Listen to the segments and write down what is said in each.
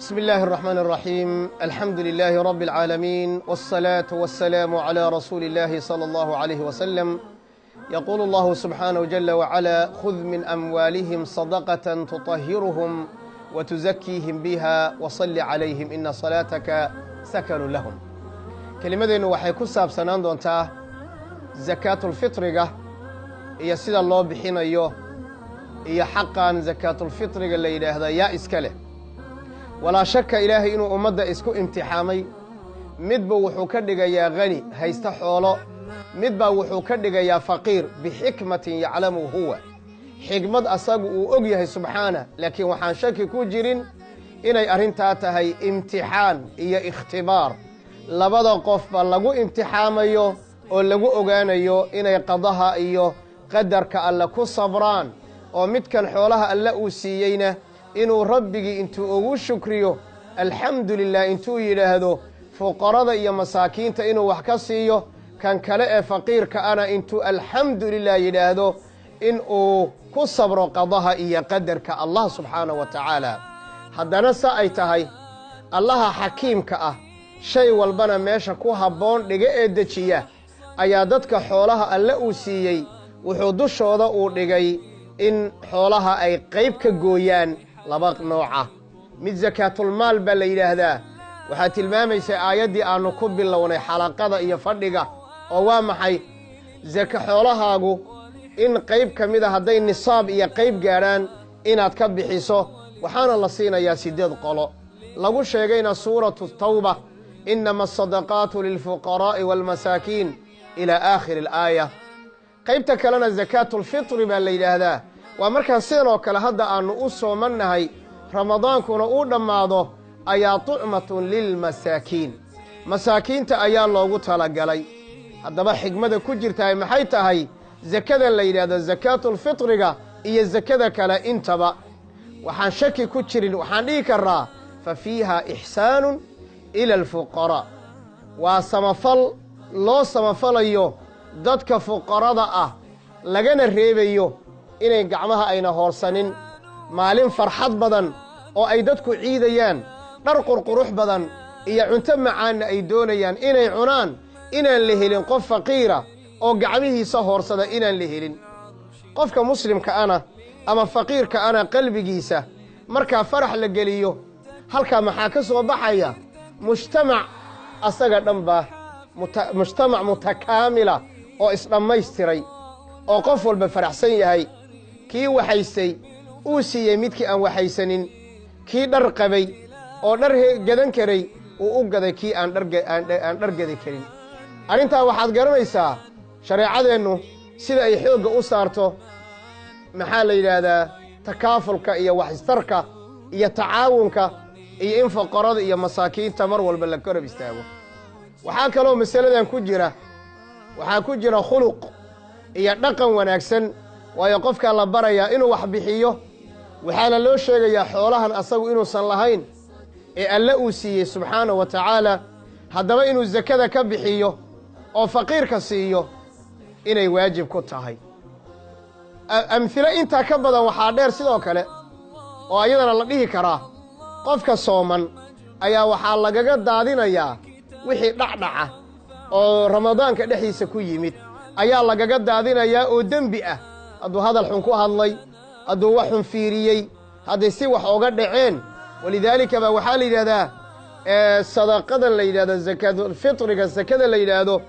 بسم الله الرحمن الرحيم. الحمد لله رب العالمين، والصلاة والسلام على رسول الله صلى الله عليه وسلم. يقول الله سبحانه جل وعلا: خذ من أموالهم صدقة تطهرهم وتزكيهم بها وصل عليهم إن صلاتك سكن لهم. كلمتين waxay ku saabsanaan doontaa zakaatul fitriga iyo sida loo bixinayo iyo xaqan zakaatul fitriga la yiraahdo yaa iska leh. walaa shaka ilaahay inuu ummadda isku imtixaamay. midba wuxuu ka dhigayaa qani haysta xoolo, midba wuxuu ka dhigayaa faqiir bixikmatin yaclamu huwa, xigmad asagu uu og yahay subxaana. laakiin waxaan shaki ku jirin inay arrintaa tahay imtixaan iyo ikhtibaar. labada qofba lagu imtixaamayo oo lagu ogaanayo inay qadaha iyo qadarka alle ku sabraan, oo midkan xoolaha alle uu siiyeyna inuu rabbigii intuu ugu shukriyo alxamdulilah intuu yidhaahdo, fuqarada iyo masaakiinta inuu wax ka siiyo, kan kale ee faqiirka ana intuu alxamdulilah yidhaahdo in uu ku sabro qadaha iyo qadarka allah subxaanahu wa tacaala. haddana se ay tahay allaha xakiimka ah, shay walbana meesha ku habboon dhiga ee dejiya, ayaa dadka xoolaha alle uu siiyey wuxuu dushooda uu dhigay in xoolaha ay qayb ka gooyaan laba nooca. mid zakaatulmaal baa la yidhaahdaa. waxaa tilmaamaysa aayaddii aannu ku bilownay xalaqada iyo fadhiga, oo waa maxay? zaka xoolahaagu in qayb ka mid a hadday nisaab iyo qayb gaadhaan inaad ka bixiso, waxaana la siinayaa 8 qolo. lagu sheegayna suuratu tawba: innama asadaqaatu lilfuqaraa'i waalmasaakiin ilaa aakhiri alaaya. qaybta kalena zakaatulfitri baa la yidhaahdaa. waa markaan sidan oo kale hadda aannu u soomannahay, ramadaankuna uu dhammaado, ayaa tucmatun lilmasaakiin, masaakiinta ayaa loogu talagalay. haddaba xigmada ku jirtahay maxay tahay? zakada la yidhaahdo zakaatulfitriga iyo zakada kale intaba waxaan shaki ku jirin, waxaan dhihi karraa fa fiiha ixsaanun ila alfuqaraa. waa samafal loo samafalayo dadka fuqarada ah, lagana reebayo inay gacmaha ayna hoorsanin. maalin farxad badan oo ay dadku ciidayaan, dhar qurqurux badan iyo cunto macaanna ay doonayaan inay cunaan, inaan la helin qof faqiira oo gacmihiisa hoorsada inaan la helin. qofka muslimka ana ama faqiirka ana qalbigiisa markaa farax la geliyo, halkaa maxaa ka soo baxaya? mujtamac asaga dhanba mujtamac mutakaamila oo isdhammaystiray, oo qof walba faraxsan yahay. kii waxaystay uu siiyey midkii aan waxaysanin, kii dhar qabay oo dhar gadan karay uu u gaday kii aan dhar gadi karin. arrintaa waxaad garanaysaa shareecadeennu sida ay xoogga u saarto maxaa la yidhaahdaa takaafulka iyo waxistarka iyo tacaawunka iyo in fuqarada iyo masaakiinta mar walba la korab istaago. waxaa kaloo masaladan ku jira, waxaa ku jira khuluq iyo dhaqan wanaagsan, waayo qofkaa la barayaa inuu wax bixiyo. waxaana loo sheegayaa xoolahan asagu inuusan lahayn ee alle uu siiyey subxaanahu wa tacaala. haddaba inuu zakada ka bixiyo oo faqiirka siiyo inay waajib ku tahay. amhilo intaa ka badan waxaa dheer sidoo kale oo ayadana la dhihi karaa, qofka sooman ayaa waxaa lagaga daadinayaa wixii dhacdhaca oo ramadaanka dhexdiisa ku yimid ayaa lagaga daadinayaa oo dembi ah. hadduu hadal xun ku hadlay, hadduu wax xun fiiriyey, hadday si wax oga dhaceen. walidaalika baa waxaa la yidhahdaa sadaqadan la yidhahdo zakaatulfitriga, sakada la yidhaahdo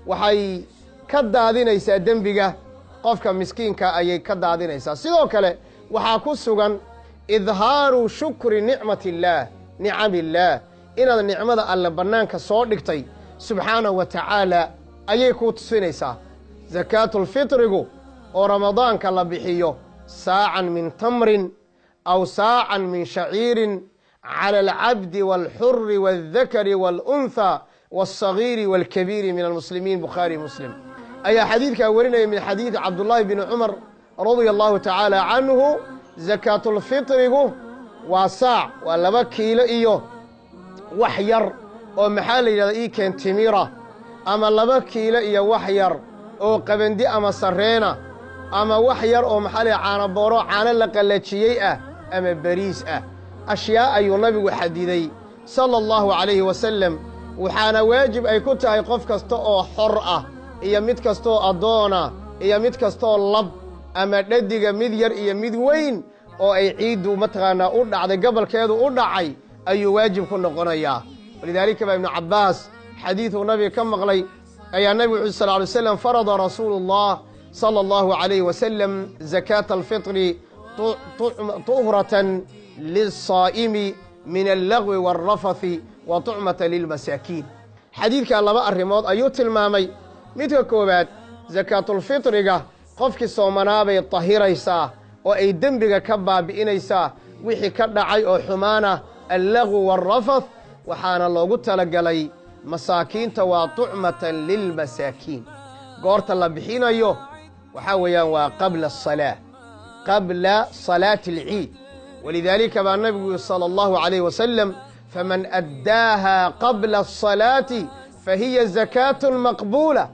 waxay ka daadinaysaa dembiga qofka miskiinka ayay ka daadinaysaa. sidoo kale waxaa ku sugan idhaaru shukri nicmatillaah, nicamillaah, inaad nicmada alle bannaanka soo dhigtay subxaanahu wa tacaala ayay ku tusinaysaa. zakaatulfitrigu oo ramadaanka la bixiyo saacan min tamrin aw saacan min shaciirin cala alcabdi waalxuri waaldakari waalunhaa waalsagiiri waalkabiiri min almuslimiin. bukhaari muslim ayaa xadiidkaa warinaya min xadiidi cabdullaahi bni cumar radia allahu tacaala canhu. zakaatulfitrigu waa saac, waa 2 kiilo iyo wax yar oo maxaa la yidhahda ii keen timira, ama 2 kiilo iyo wax yar oo qabandi ama sarreena, ama wax yar oo maxaa la caano booro caano la qallajiyey ah ama bariis ah. أشياء أي نبي حديدي صلى الله عليه وسلم وحانا واجب أي كنت أي قف كستو حرأة إيا ميد كستو أدونا إيا ميد كستو اللب أما ندق مدير إيا مدوين أو أي عيدو متغانا أردع ذي قبل كيدو أردعي أي واجب كنا قنايا ولذلك ابن عباس حديث النبي كم مغلي أي النبي صلى الله عليه وسلم فرض رسول الله صلى الله عليه وسلم زكاة الفطر طهرة للصائم من اللغو والرفث وطعمة للمساكين حديث كان لما الرماد أيوت المامي متى كوبات زكاة الفطر قفك الصومنابي الطهيريسا وأي دنبك كبا بإنيسا وحي كدعي أو حمانة اللغو والرفث وحانا الله قلت لك لي مساكين وطعمة للمساكين قورت الله بحين أيوه وحاويا وقبل الصلاة قبل صلاة العيد ولذلك بقى النبي صلى الله عليه وسلم فمن أداها قبل الصلاة فهي زكاة مقبولة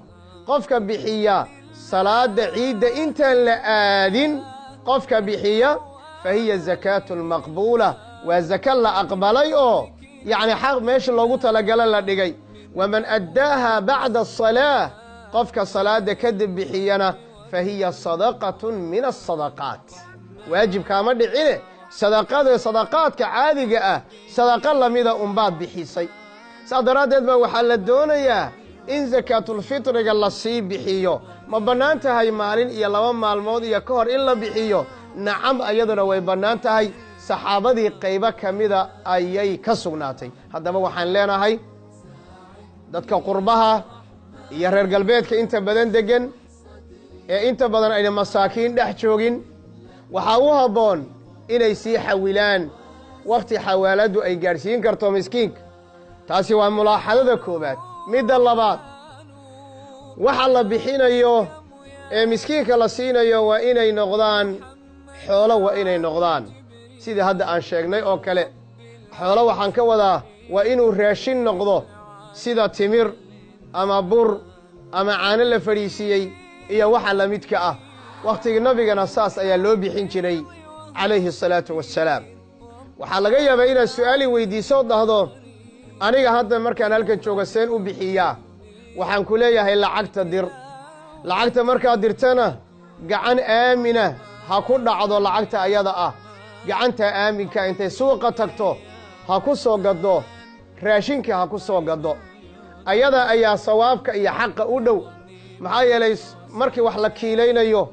قفك بحية صلاة عيد انت لآذن قفك بحية فهي زكاة مقبولة وزكاة لأقبلي يعني حق ماشي لو قلت لقلال ومن أداها بعد الصلاة قفك صلاة كذب بحينا فهي صدقة من الصدقات واجب كامل عينه صدقات كعادقة صدقة لمدة أنباد بحيسي صدرات ما وحل الدونية إن زكاة الفطر قال الصيب بحيو ما بنانتها مالين إيا لوان مال إيا كهر إلا بحيو نعم أيضنا ويبنانتها صحابة قيبة كمدة أيي كسوناتي هذا ما وحن لنا هاي dadka qurbaha iyo reer galbeedka inta badan degan inta badan ay masaakiin dhex joogin waxa uu haboon inay sii xawilaan waqti xawaaladu ay gaarsiin karto miskiinka taasi waa mulaaxadada koobaad midda labaad waxa la bixinayo miskiinka la siinayo waa inay noqdaan xoolo waa inay noqdaan sida hadda aan sheegnay oo kale xoolo waxaan ka wadaa waa inuu raashin noqdo sida timir ama bur ama caano la fariisiyay iyo waxa la midka ah waqtiga nabigana saas ayaa loo bixin jiray calayhi salaatu wassalaam waxa laga yaabaa inaad su'aali weydiiso dhahdo aniga hadda markaan halkan jooga seen u bixiyaa waxaan ku leeyahay lacagta dir lacagta markaad dirtana gacan aamina ha ku dhacdo lacagta ayada ah gacanta aaminka intay suuqa tagto ha ku soo gaddo raashinka ha ku soo gaddo ayada ayaa sawaabka iyo xaqa u dhow maxaa yeelay markii wax la kiilaynayo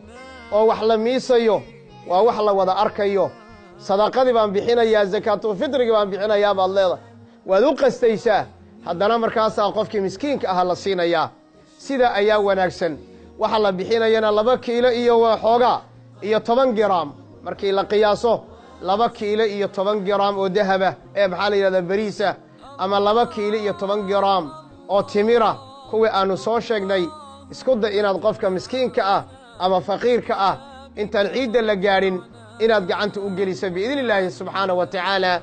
oo wax la miisayo waa wax la wada arkayo sadaqadii baan bixinayaa zakaatul fitriga baan bixinayaa baad leedahay waad u qastaysaa haddana markaasaa qofkii miskiinka ah la siinayaa sida ayaa wanaagsan waxa la bixinayana 2 kiilo iyo waxoogaa iyo 10 gram markii la qiyaaso 2 kiilo iyo 10 gram oo dahaba maxaa la yiraahdaa bariisa ama 2 kiilo iyo 10 gram oo timira kuwii aanu soo sheegnay isku day inaad qofka miskiinka ah ama faqiirka ah intaan ciidda la gaarin inaad gacanta u geliso biidnillaahi subxaanahu wa tacaala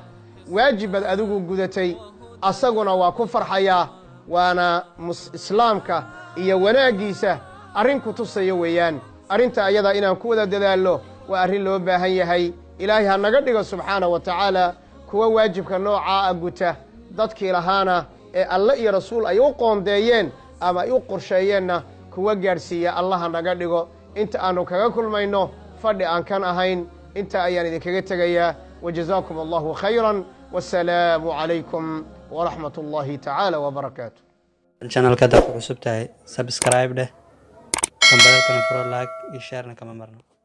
waajibad adigu gudatay asaguna waa ku farxayaa waana islaamka iyo wanaagiisa arrin ku tusayo weeyaan arrinta ayada inaan ku wada dadaallo waa arrin loo baahan yahay ilaahay ha naga dhigo subxaanahu wa tacaala kuwa waajibka noocaa guta dadkii lahaana ee alla iyo rasuul ay u qoondeeyeen ama ay u qorsheeyeenna kuwa gaarsiiya allah ha naga dhigo inta aanu kaga kulmayno fadhi aan kan ahayn inta ayaan idinkaga tegayaa wajazaakum allahu khayran wassalaamu calaykum waraxmat ullaahi tacaala wabarakaatu channelka haddaad ku cusub tahay subscribe dheh kambalelkana furo like iyo sharena kama marno